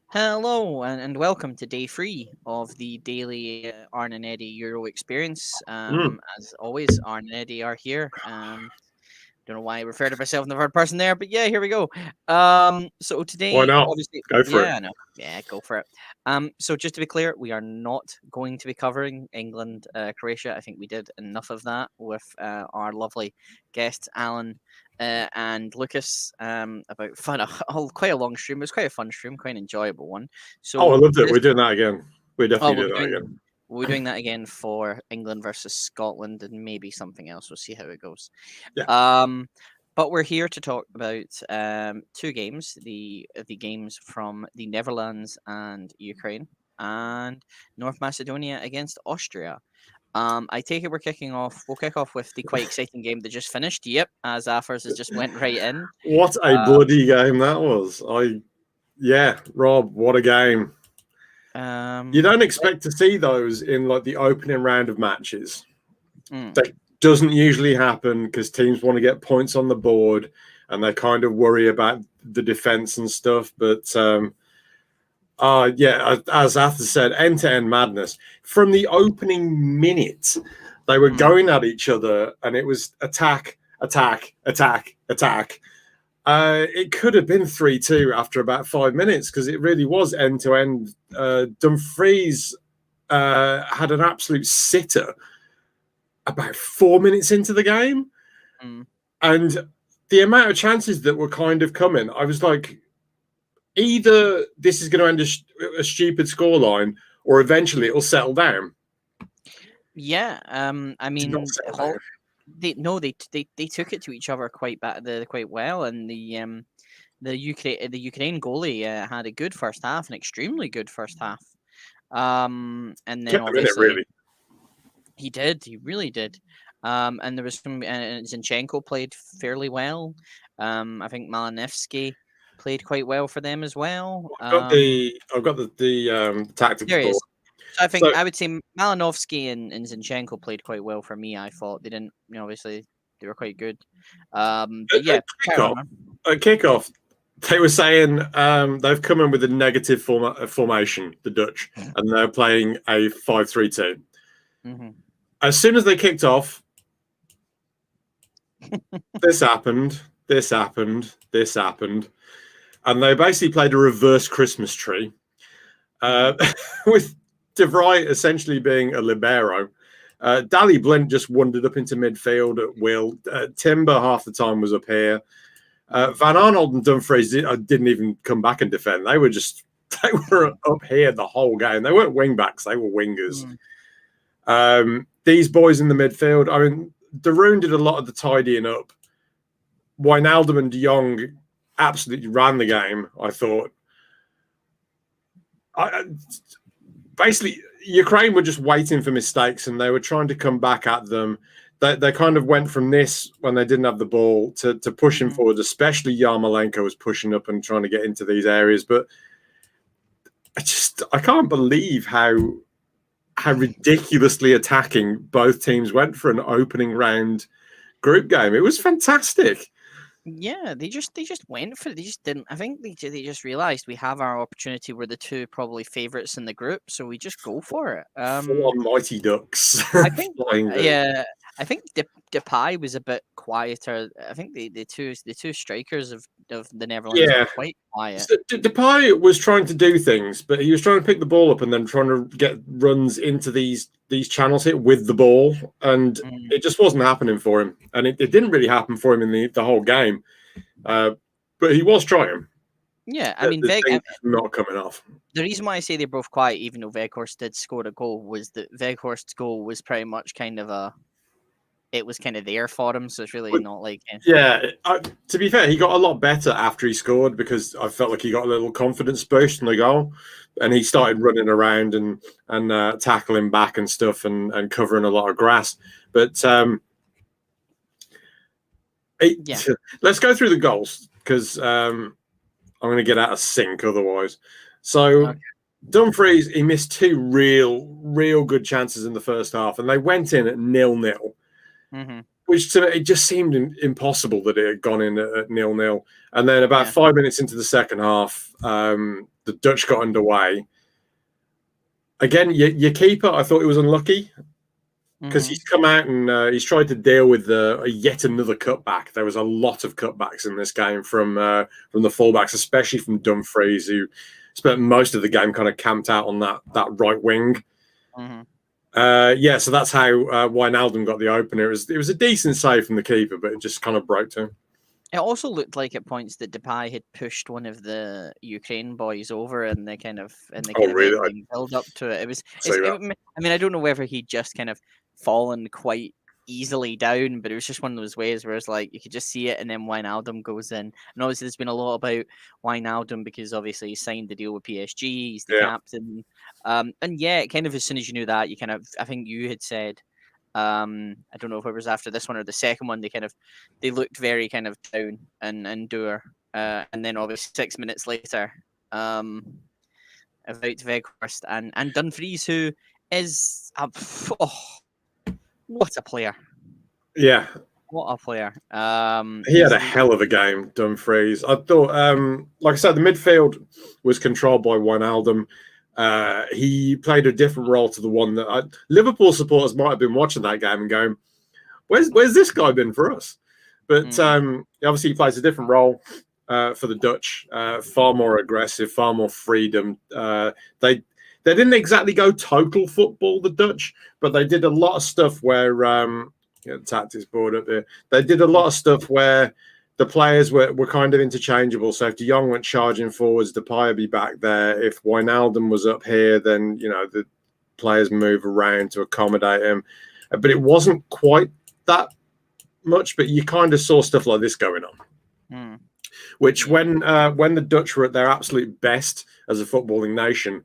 Hello and welcome to day 3 of the daily Arn and Eddie Euro experience. Mm. As always, Arn and Eddie are here. Don't know why I referred to myself in the third person there, but yeah, here we go. So Why today, not? obviously, Go for it. yeah, no, yeah, go for it. So just to be clear, we are not going to be covering England, Croatia. I think we did enough of that with our lovely guests, Alan and Lucas, about fun. Quite a long stream. It was quite a fun stream, quite an enjoyable one. Oh, I So loved it. this, We're doing that again. We oh, definitely do that again. we'll be doing that again for England versus Scotland and maybe something else. We'll see how it goes. Yeah. Um, but we're here to talk about two games: the games from the Netherlands and Ukraine, and North Macedonia against Austria. I take it we're kicking off. We'll kick off with the quite exciting game that just finished. Yep, as Affers has just went right in. What a Uh, bloody game that was. Yeah, Rob, what a game. You um, don't expect to see those in like the opening round of matches. mm, That doesn't usually happen because teams want to get points on the board and they kind of worry about the defense and stuff. But yeah, as Arthur said, end-to-end madness. From the opening minute, they were mm. going at each other, and it was attack, attack, attack, attack. It could have been 3-2 after about 5 minutes because it really was end-to-end. Dumfries had an absolute sitter about 4 minutes into the game, and the amount of chances that were kind of coming, I was like, either this is going to end a stupid scoreline, or eventually it'll settle down. Yeah, I Did mean, not settle down. they took it to each other quite well, and the Ukraine goalie had a good first half, an extremely good first half. And then Kept them in it, obviously really. he really did. And there was some, Zinchenko played fairly well. I think Malinowski played quite well for them as well. I've got the tactics There he board. is. So I think So I would say Malinovsky and Zinchenko played quite well for me. I thought they didn't, obviously they were quite good. But yeah, carry kickoff, on. at kickoff, they were saying they've come in with a negative formation, the Dutch, and they're playing a 5-3-2. Mm-hmm. As soon as they kicked off, this happened, this happened, this happened, and they basically played a reverse Christmas tree, with De Vrij essentially being a libero. Dally Blind just wandered up into midfield at will. Timber half the time was up here. Van Arnold and Dumfries didn't even come back and defend. They were up here the whole game. They weren't wing backs, they were wingers. These boys in the midfield, I mean, De Roon did a lot of the tidying up. Wijnaldum and De Jong absolutely ran the game, I thought. Basically, Ukraine were just waiting for mistakes and they were trying to come back at them. They kind of went from this when they didn't have the ball to pushing forward, especially Yarmolenko was pushing up and trying to get into these areas. But I can't believe how ridiculously attacking both teams went for an opening round group game. It was fantastic. Yeah, they just went for it. They just didn't. I think they just realized we have our opportunity. We're the two probably favorites in the group, so we just go for it. Full on Mighty Ducks. I think, yeah, I think Depay was a bit quieter. I think the two strikers of the Netherlands were quite quiet. So Depay was trying to do things, but he was trying to pick the ball up and then trying to get runs into these channels here with the ball, and it just wasn't happening for him. And it didn't really happen for him in the whole game, but he was trying. Yeah, I mean, not coming off. The reason why I say they're both quiet, even though Weghorst did score a goal, was that Weghorst's goal was pretty much it was kind of there for him, so it's really not like... Yeah, to be fair, he got a lot better after he scored because I felt like he got a little confidence boost in the goal, and he started running around and tackling back and stuff and covering a lot of grass. But let's go through the goals because I'm going to get out of sync otherwise. So Dumfries, he missed two real good chances in the first half, and they went in at 0-0. Which to me, it just seemed impossible that it had gone in at 0-0. And then about 5 minutes into the second half, the Dutch got underway. Again, your keeper, I thought he was unlucky because he's come out and he's tried to deal with yet another cutback. There was a lot of cutbacks in this game from the fullbacks, especially from Dumfries, who spent most of the game kind of camped out on that right wing. So that's how Wijnaldum got the opener. It was a decent save from the keeper, but it just kind of broke to him. It also looked like at points that Depay had pushed one of the Ukraine boys over, and they kind of Really? build up to it. I mean, I don't know whether he'd just kind of fallen quite easily down, but it was just one of those ways where it's like you could just see it, and then Wijnaldum goes in. And obviously, there's been a lot about Wijnaldum because obviously he signed the deal with PSG. He's the captain, and kind of as soon as you knew that, you kind of, I think you had said. I don't know if it was after this one or the second one. They looked very kind of down and dour, and then obviously 6 minutes later, about Weghorst and Dumfries, who is what a player! Yeah, what a player! He had a hell of a game, Dumfries. I thought, like I said, the midfield was controlled by Wijnaldum. He played a different role to the one that Liverpool supporters might have been watching that game and going, "Where's this guy been for us?" But obviously, he plays a different role for the Dutch. Far more aggressive, far more freedom. They didn't exactly go total football, the Dutch, but they did a lot of stuff where the tactics board up there. They did a lot of stuff where the players were kind of interchangeable. So if De Jong went charging forwards, Depay would be back there. If Wijnaldum was up here, then the players move around to accommodate him. But it wasn't quite that much. But you kind of saw stuff like this going on, which when the Dutch were at their absolute best as a footballing nation,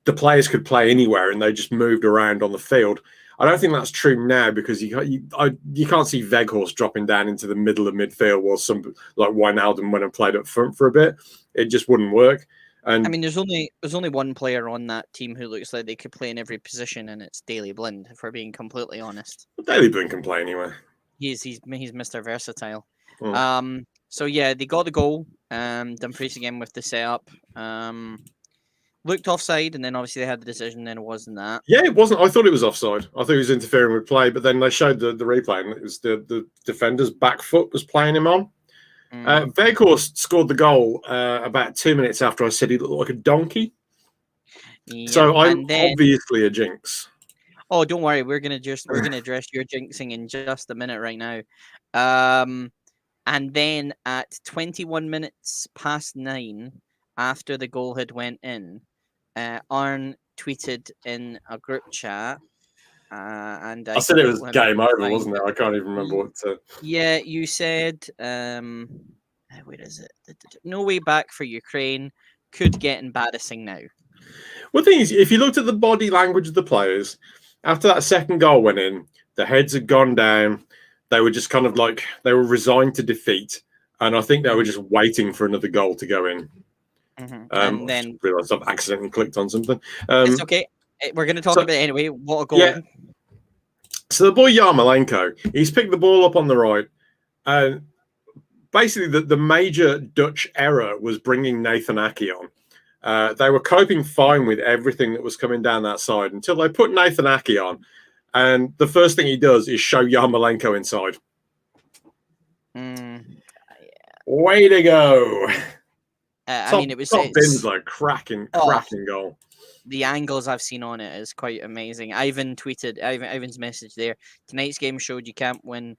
the players could play anywhere and they just moved around on the field. I don't think that's true now because you can't see Weghorst dropping down into the middle of midfield while some like Wijnaldum went and played up front for a bit. It just wouldn't work. And I mean, there's only one player on that team who looks like they could play in every position, and it's Daley Blind. If we're being completely honest, Daley Blind can play anywhere. He's Mr. Versatile. Mm. So yeah, they got the goal. Dumfries again with the setup. Looked offside, and then obviously they had the decision, and it wasn't that. Yeah, it wasn't. I thought it was offside. I thought he was interfering with play, but then they showed the replay, and it was the defender's back foot was playing him on. Weghorst scored the goal about 2 minutes after I said he looked like a donkey. Yeah, so I'm obviously a jinx. Oh, don't worry. We're gonna address your jinxing in just a minute right now. And then at 21 minutes past 9, after the goal had went in, Arn tweeted in a group chat, and I said it was game over, wasn't it? I can't even remember what to... Yeah, you said, where is it? No way back for Ukraine. Could get embarrassing now. Well, the thing is, if you looked at the body language of the players, after that second goal went in, the heads had gone down. They were just kind of like, they were resigned to defeat. And I think they were just waiting for another goal to go in. And then I realised I've accidentally clicked on something. It's okay. We're going to talk about it anyway. What a goal. Yeah. So the boy Yarmolenko, he's picked the ball up on the right. Basically, the major Dutch error was bringing Nathan Ake on. They were coping fine with everything that was coming down that side until they put Nathan Ake on. And the first thing he does is show Yarmolenko inside. Way to go. I mean, it was Binslow, cracking goal. The angles I've seen on it is quite amazing. Ivan's message there. Tonight's game showed you can't win.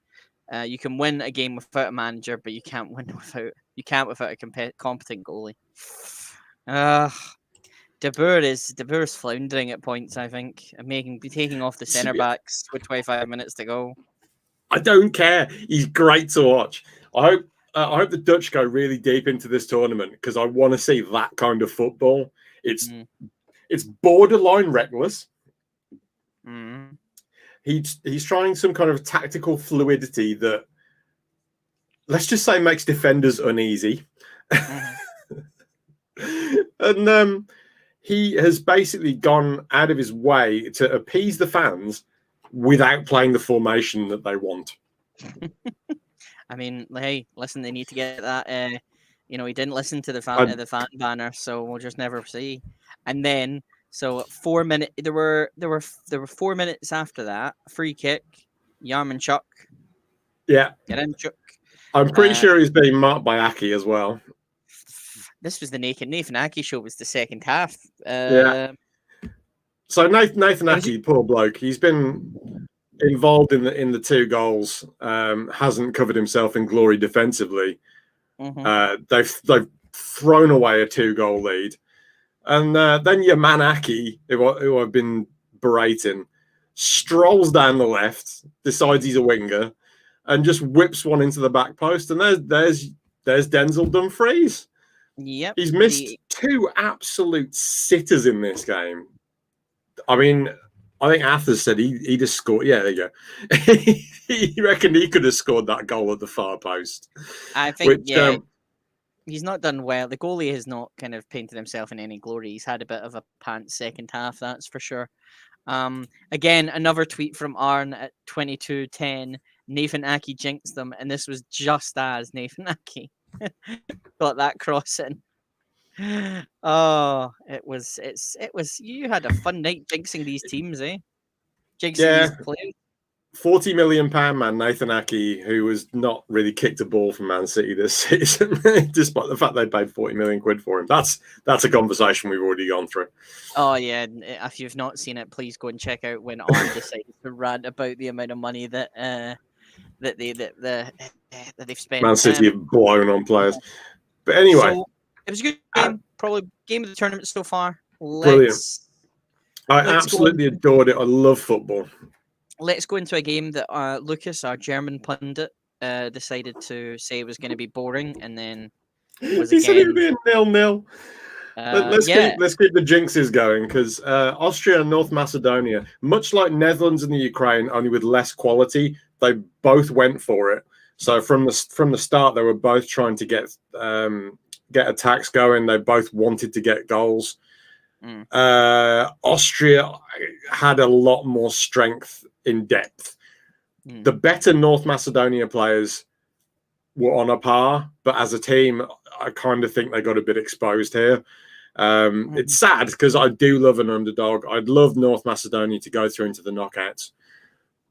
You can win a game without a manager, but you can't win without a competent goalie. De Boer is floundering at points, I think, and taking off the centre backs with 25 minutes to go. I don't care. He's great to watch. I hope the Dutch go really deep into this tournament because I want to see that kind of football. It's borderline reckless. He's trying some kind of tactical fluidity that, let's just say, makes defenders uneasy. And he has basically gone out of his way to appease the fans without playing the formation that they want. I mean, hey, listen, they need to get that You know, he didn't listen to the I, fan banner, so we'll just never see. And then, so 4 minutes. There were 4 minutes after that. Free kick. Yarmanchuk. yeah, Get in, Chuck. I'm pretty sure he's being marked by Aki as well. This was the Nathan Aki show. Was the second half. Yeah. So Nathan It was. Aki, poor bloke, he's been involved in the 2 goals. Hasn't covered himself in glory defensively. They've thrown away a 2-goal lead, and then your man Aki, who I've been berating, strolls down the left, decides he's a winger, and just whips one into the back post. And there's Denzel Dumfries. Yep. He's missed 2 absolute sitters in this game. I mean, I think Arthur said he just scored. Yeah, there you go. He reckoned he could have scored that goal at the far post. I think, he's not done well. The goalie has not kind of painted himself in any glory. He's had a bit of a pants second half, that's for sure. Again, another tweet from Arn at 22:10. Nathan Aki jinxed them, and this was just as Nathan Aki got that cross in. Oh, it was. You had a fun night jinxing these teams, eh? Jinxing these players. £40 million man Nathan Aki, who has not really kicked a ball for Man City this season, despite the fact they paid 40 million quid for him. That's a conversation we've already gone through. Oh yeah, if you've not seen it, please go and check out when Arn decided to rant about the amount of money that they've spent. Man City have blown on players. But anyway, so it was a good game. Probably game of the tournament so far. Brilliant. I absolutely adored it. I love football. Let's go into a game that Lucas, our German pundit, decided to say was going to be boring, and then he said it would be 0-0. Let's keep the jinxes going, because Austria and North Macedonia, much like Netherlands and the Ukraine, only with less quality, they both went for it. So from the start, they were both trying to get attacks going. They both wanted to get goals. Austria had a lot more strength in depth. The better North Macedonia players were on a par, but as a team, I kind of think they got a bit exposed here. It's sad because I do love an underdog. I'd love North Macedonia to go through into the knockouts,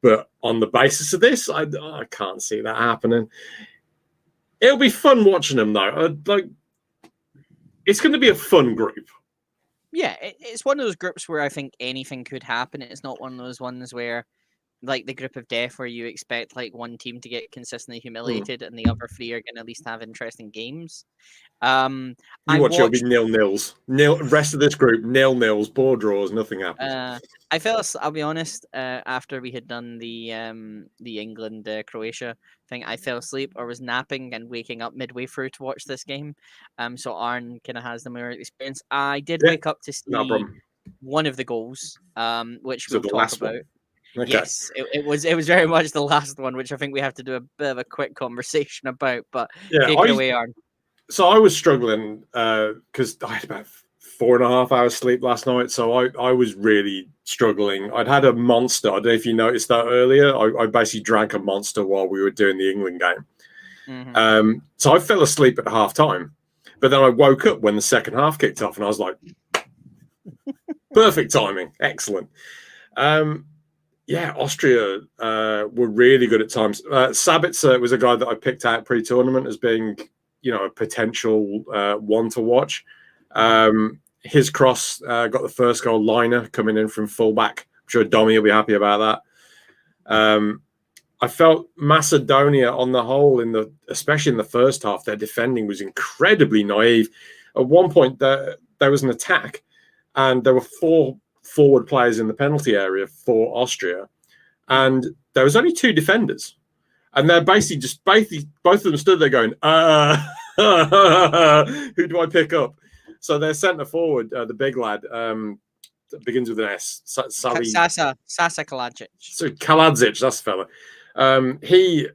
but on the basis of this, I can't see that happening. It'll be fun watching them though. It's going to be a fun group. Yeah, it's one of those groups where I think anything could happen. It's not one of those ones where, like the group of death, where you expect like one team to get consistently humiliated and the other 3 are going to at least have interesting games. It'll be 0-0s. Rest of this group 0-0s, ball draws, nothing happens. I'll be honest. After we had done the England Croatia thing, I fell asleep or was napping and waking up midway through to watch this game. So Arn kind of has the mirror experience. I did wake up to see one of the goals, which we'll talk about. Okay. Yes, it was very much the last one, which I think we have to do a bit of a quick conversation about. But take it away, Arn. So I was struggling because I had about 4.5 hours sleep last night, so I was really struggling. I'd had a Monster. I don't know if you noticed that earlier. I basically drank a Monster while we were doing the England game. So I fell asleep at half time, but then I woke up when the second half kicked off, and I was like, perfect timing, excellent. Austria were really good at times. Sabitzer was a guy that I picked out pre-tournament as being, a potential one to watch. His cross got the first goal. Liner coming in from fullback. I'm sure Domi will be happy about that. I felt Macedonia on the whole, especially in the first half, their defending was incredibly naive. At one point, there was an attack, and there were 4 forward players in the penalty area for Austria, and there was only 2 defenders, and they're basically both of them stood there going, who do I pick up? So their centre forward, the big lad, begins with an S. Sasa Kaladzic. So Kaladzic, that's the fella. He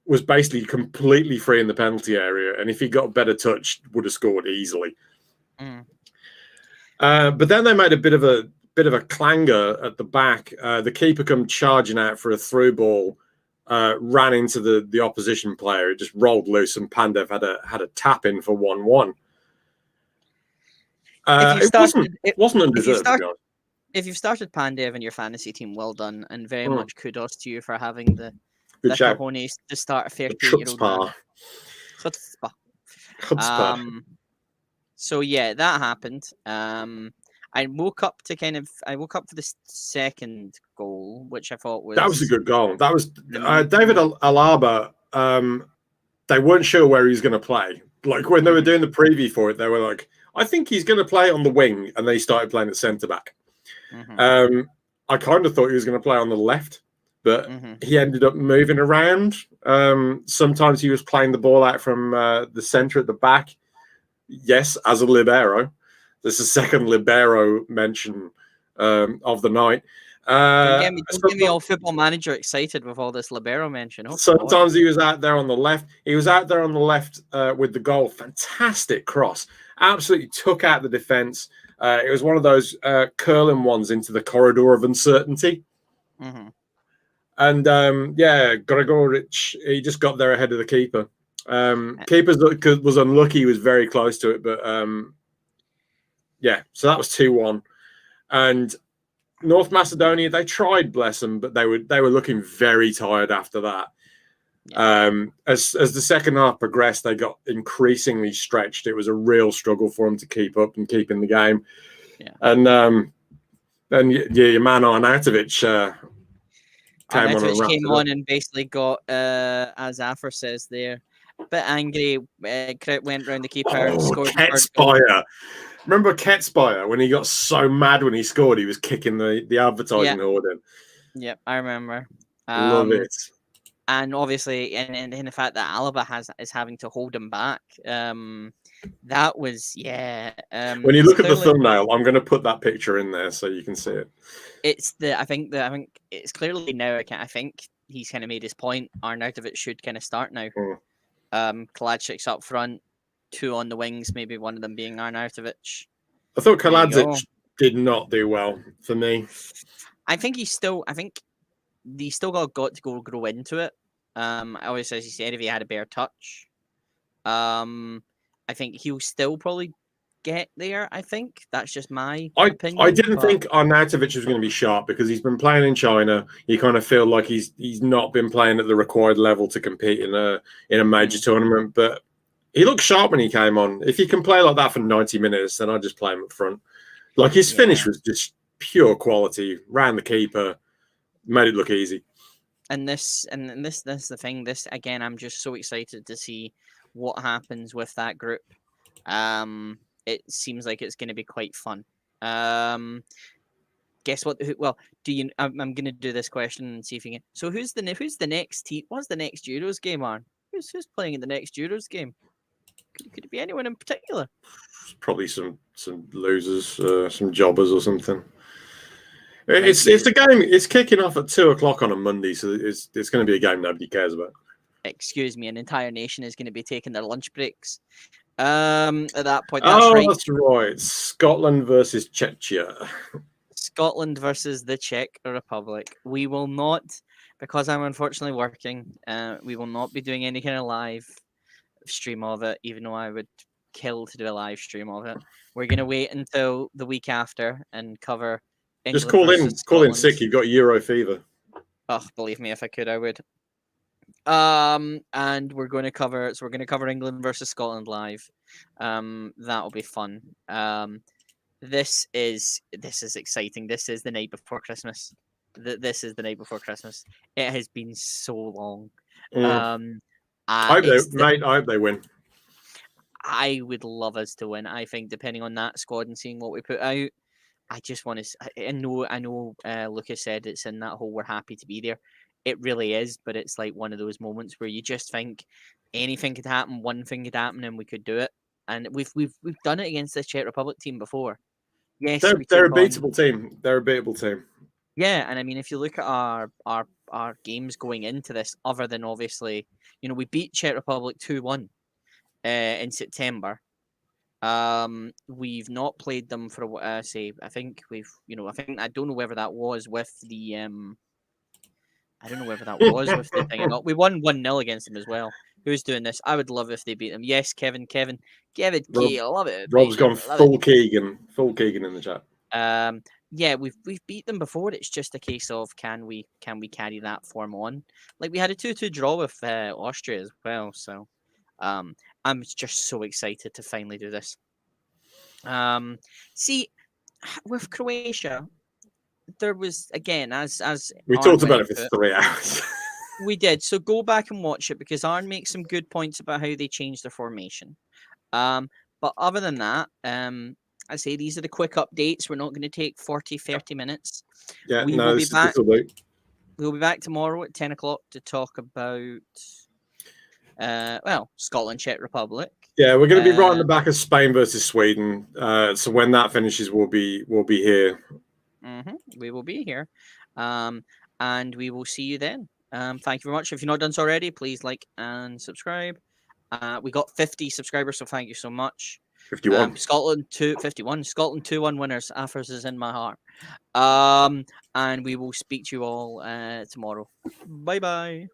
was basically completely free in the penalty area, and if he got a better touch, would have scored easily. But then they made a bit of a clanger at the back. The keeper come charging out for a through ball, ran into the opposition player. It just rolled loose, and Pandev had a tap in for 1-1. It wasn't undeserved, to be honest. If you've started Pandev in your fantasy team, well done, and very Mm. much kudos to you for having the Good shout. cojones to start a 38-year-old man. Chutzpah. Chutzpah. So yeah, that happened. I woke up for the second goal, which I thought was... That was a good goal. That was David Alaba. They weren't sure where he was going to play. Like when they were doing the preview for it, they were like, I think he's going to play on the wing, and they started playing at centre back. I kind of thought he was going to play on the left, but he ended up moving around. Sometimes he was playing the ball out from the centre at the back. Yes, as a libero. This is second libero mention of the night. Don't get me all Football Manager excited with all this libero mention. Oh, sometimes he was out there on the left. He was out there on the left with the goal. Fantastic cross. Absolutely took out the defence. It was one of those curling ones into the corridor of uncertainty. And Gregoric, he just got there ahead of the keeper. Keeper was unlucky. He was very close to it. But so that was 2-1. And North Macedonia, they tried, bless them, but they were looking very tired after that. As the second half progressed, they got increasingly stretched. It was a real struggle for them to keep up and keep in the game. And then your man Arnautovic came on and basically got, as Afra says there, a bit angry. Went round the keeper, scored. Ketspire. Remember Ketspire when he got so mad when he scored? He was kicking the advertising hoard in. Yep, I remember. Love it. And obviously, and the fact that Alaba is having to hold him back. That was when you look at the thumbnail, I'm going to put that picture in there so you can see it. I think it's clearly now. I think he's kind of made his point. Arnautovic should kind of start now. Kalajdzic's up front, 2 on the wings, maybe one of them being Arnautovic. I thought Kalajdzic did not do well for me. I think he's still got to grow into it. Obviously, as you said, if he had a better touch, I think he'll still probably get there. I think that's just my opinion. I didn't think Arnautovic was going to be sharp because he's been playing in China. You kind of feel like he's not been playing at the required level to compete in a major tournament. But he looked sharp when he came on. If he can play like that for 90 minutes, then I'd just play him up front. Like his finish was just pure quality. Ran the keeper, made it look easy. And this is the thing. This again, I'm just so excited to see what happens with that group. It seems like it's going to be quite fun. Guess what? Well, do you? I'm going to do this question and see if you can. So who's the next team? What's the next Euros game on? Who's playing in the next Euros game? Could it be anyone in particular? Probably some losers, some jobbers or something. It's a game. It's kicking off at 2:00 on a Monday, so it's going to be a game nobody cares about. Excuse me, an entire nation is going to be taking their lunch breaks. At that point, that's right. That's right. Scotland versus Czechia. Scotland versus the Czech Republic. We will not, because I'm unfortunately working. We will not be doing any kind of live stream of it, even though I would kill to do a live stream of it. We're going to wait until the week after and cover. England Just call in sick. You've got Euro fever. Oh, believe me, if I could, I would. And we're going to cover. So we're going to cover England versus Scotland live. That'll be fun. This is exciting. This is the night before Christmas. This is the night before Christmas. It has been so long. I hope they win. I would love us to win. I think depending on that squad and seeing what we put out, I just want to. I know. Lucas said it's in that whole "we're happy to be there." It really is, but it's like one of those moments where you just think anything could happen, one thing could happen, and we could do it. And we've done it against this Czech Republic team before. Yes, they're a beatable team. They're a beatable team. Yeah, and I mean, if you look at our games going into this, other than obviously, we beat Czech Republic 2-1 in September. We've not played them for I think I don't know whether that was with the I don't know whether that was with the thing or not. We won 1-0 against them as well. Who's doing this? I would love if they beat them. Yes, Kevin Rob, Key, I love it, Rob's mate. gone Love it. full Keegan in the chat. Yeah, we've beat them before. It's just a case of can we carry that form on? Like we had a 2-2 draw with Austria as well. So, I'm just so excited to finally do this. See, with Croatia, there was again as We Arn talked about went it for into 3 hours. we did. So go back and watch it because Arn makes some good points about how they changed their formation. But other than that, I say these are the quick updates. We're not going to take 40, 30 minutes. Yeah, We no, will be this back. will do. We'll be back tomorrow at 10 o'clock to talk about, Scotland, Czech Republic. Yeah, we're going to be right on the back of Spain versus Sweden. So when that finishes, we'll be here. We will be here. And we will see you then. Thank you very much. If you've not done so already, please like and subscribe. We got 50 subscribers, so thank you so much. 51. Scotland 251. Scotland 2-1 winners. Athers is in my heart. And we will speak to you all tomorrow. Bye bye.